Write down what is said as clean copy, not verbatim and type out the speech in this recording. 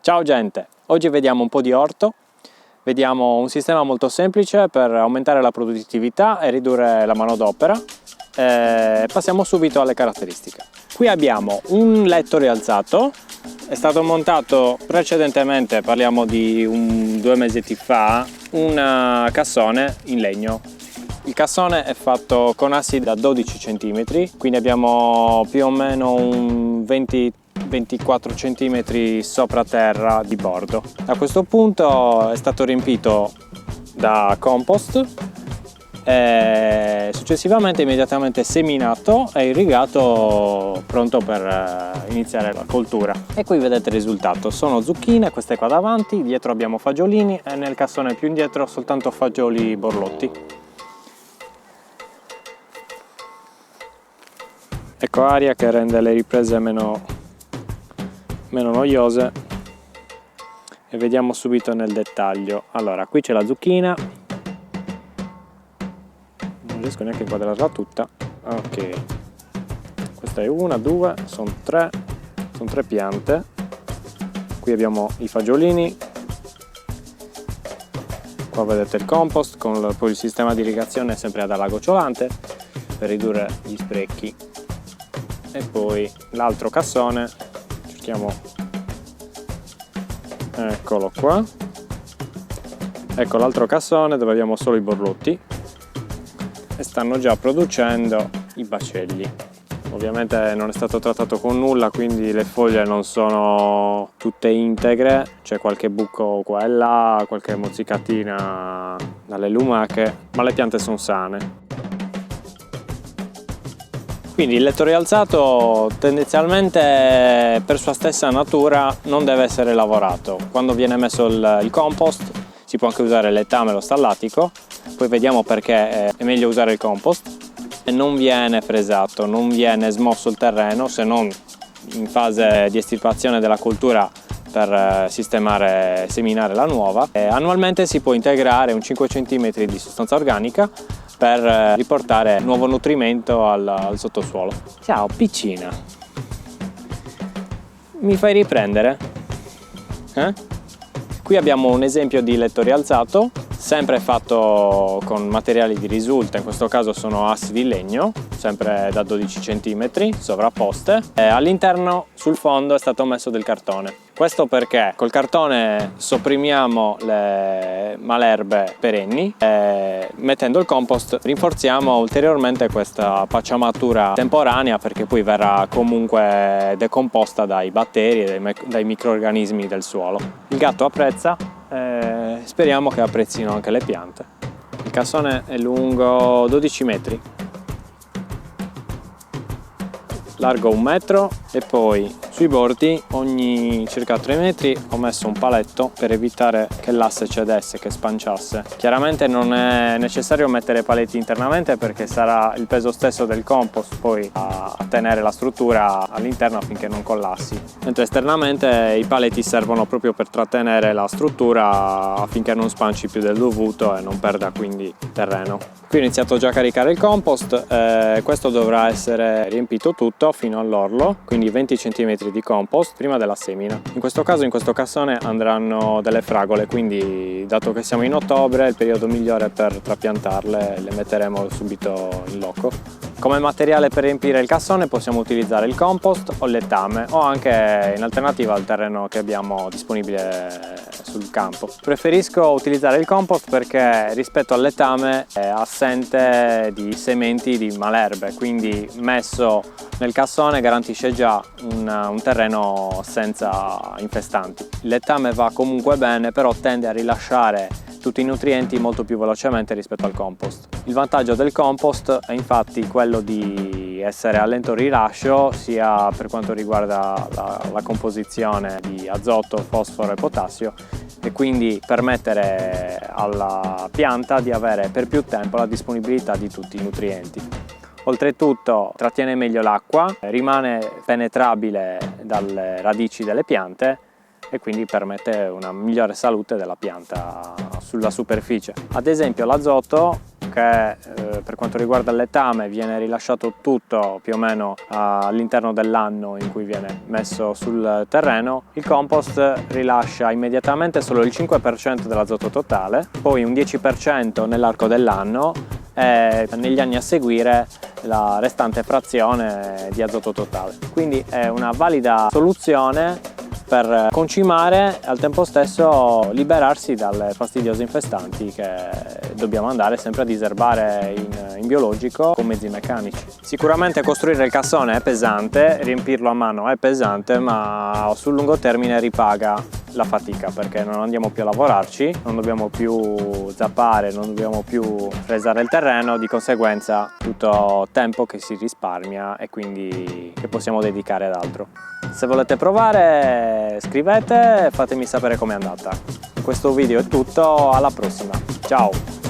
Ciao gente, oggi vediamo un po' di orto, vediamo un sistema molto semplice per aumentare la produttività e ridurre la manodopera. Passiamo subito alle caratteristiche. Qui abbiamo un letto rialzato, è stato montato precedentemente, parliamo di 2 mesetti fa, un cassone in legno. Il cassone è fatto con assi da 12 cm, quindi abbiamo più o meno un 24 cm sopra terra di bordo. A questo punto è stato riempito da compost e successivamente immediatamente seminato e irrigato, pronto per iniziare la coltura. E qui vedete il risultato: sono zucchine, queste qua davanti, dietro abbiamo fagiolini e nel cassone più indietro soltanto fagioli borlotti. Ecco aria che rende le riprese meno noiose, e vediamo subito nel dettaglio. Allora, qui c'è la zucchina, non riesco neanche a inquadrarla tutta. Ok, questa è una, due, sono tre piante. Qui abbiamo i fagiolini, qua vedete il compost con poi il sistema di irrigazione sempre ad ala gocciolante per ridurre gli sprechi, e poi l'altro cassone, eccolo qua, ecco l'altro cassone dove abbiamo solo i borlotti e stanno già producendo i bacelli. Ovviamente non è stato trattato con nulla, quindi le foglie non sono tutte integre, c'è qualche buco qua e là, qualche mozzicatina dalle lumache, ma le piante sono sane. Quindi il letto rialzato tendenzialmente per sua stessa natura non deve essere lavorato. Quando viene messo il compost si può anche usare il letame stallatico, poi vediamo perché è meglio usare il compost, e non viene fresato, non viene smosso il terreno se non in fase di estirpazione della coltura per sistemare e seminare la nuova. Annualmente si può integrare un 5 cm di sostanza organica per riportare nuovo nutrimento al sottosuolo. Ciao piccina, mi fai riprendere? Qui abbiamo un esempio di letto rialzato, sempre fatto con materiali di risulta, in questo caso sono assi di legno, sempre da 12 cm sovrapposte. All'interno, sul fondo, è stato messo del cartone. Questo perché col cartone sopprimiamo le malerbe perenni e mettendo il compost rinforziamo ulteriormente questa pacciamatura temporanea, perché poi verrà comunque decomposta dai batteri e dai microrganismi del suolo. Il gatto apprezza, speriamo che apprezzino anche le piante. Il cassone è lungo 12 metri, largo 1 metro, e poi sui bordi ogni circa 3 metri ho messo un paletto per evitare che l'asse cedesse, che spanciasse. Chiaramente non è necessario mettere paletti internamente, perché sarà il peso stesso del compost poi a tenere la struttura all'interno affinché non collassi, mentre esternamente i paletti servono proprio per trattenere la struttura affinché non spanci più del dovuto e non perda quindi terreno. Qui ho iniziato già a caricare il compost, questo dovrà essere riempito tutto fino all'orlo, quindi 20 cm di compost prima della semina. In questo caso, in questo cassone andranno delle fragole, quindi dato che siamo in ottobre è il periodo migliore per trapiantarle, le metteremo subito in loco. Come materiale per riempire il cassone possiamo utilizzare il compost o il letame, o anche in alternativa il terreno che abbiamo disponibile sul campo. Preferisco utilizzare il compost perché rispetto al letame è assente di sementi di malerbe, quindi messo nel cassone garantisce già un terreno senza infestanti. Il letame va comunque bene, però tende a rilasciare tutti i nutrienti molto più velocemente rispetto al compost. Il vantaggio del compost è infatti quello di essere a lento rilascio, sia per quanto riguarda la composizione di azoto, fosforo e potassio, e quindi permettere alla pianta di avere per più tempo la disponibilità di tutti i nutrienti. Oltretutto trattiene meglio l'acqua, rimane penetrabile dalle radici delle piante e quindi permette una migliore salute della pianta sulla superficie. Ad esempio l'azoto che per quanto riguarda il letame viene rilasciato tutto più o meno all'interno dell'anno in cui viene messo sul terreno, il compost rilascia immediatamente solo il 5% dell'azoto totale, poi un 10% nell'arco dell'anno e negli anni a seguire la restante frazione di azoto totale. Quindi è una valida soluzione per concimare e al tempo stesso liberarsi dalle fastidiose infestanti che dobbiamo andare sempre a diserbare in biologico con mezzi meccanici. Sicuramente costruire il cassone è pesante, riempirlo a mano è pesante, ma sul lungo termine ripaga la fatica, perché non andiamo più a lavorarci, non dobbiamo più zappare, non dobbiamo più fresare il terreno, di conseguenza tutto tempo che si risparmia e quindi che possiamo dedicare ad altro. Se volete provare scrivete e fatemi sapere com'è andata. In questo video è tutto, alla prossima, ciao!